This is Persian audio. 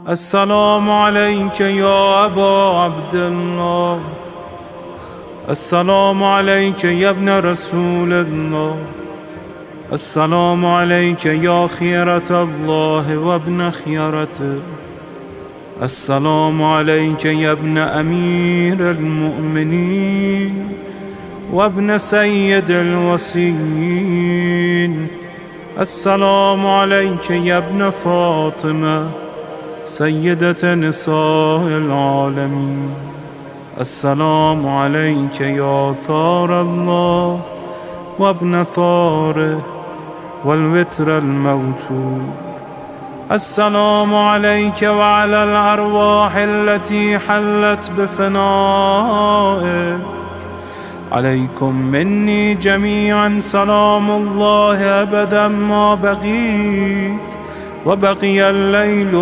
السلام عليك يا أبا عبد الله. السلام عليك يا ابن رسول الله. السلام عليك يا خيرة الله وابن خيرته. السلام عليك يا ابن أمير المؤمنين وابن سيد الوصيين. السلام عليك يا ابن فاطمة سيدة نساء العالمين. السلام عليك يا ثار الله وابن ثاره والوتر الموتور. السلام عليك وعلى الأرواح التي حلت بفنائك. عليكم مني جميعا سلام الله أبدا ما بقيت وبقي الليل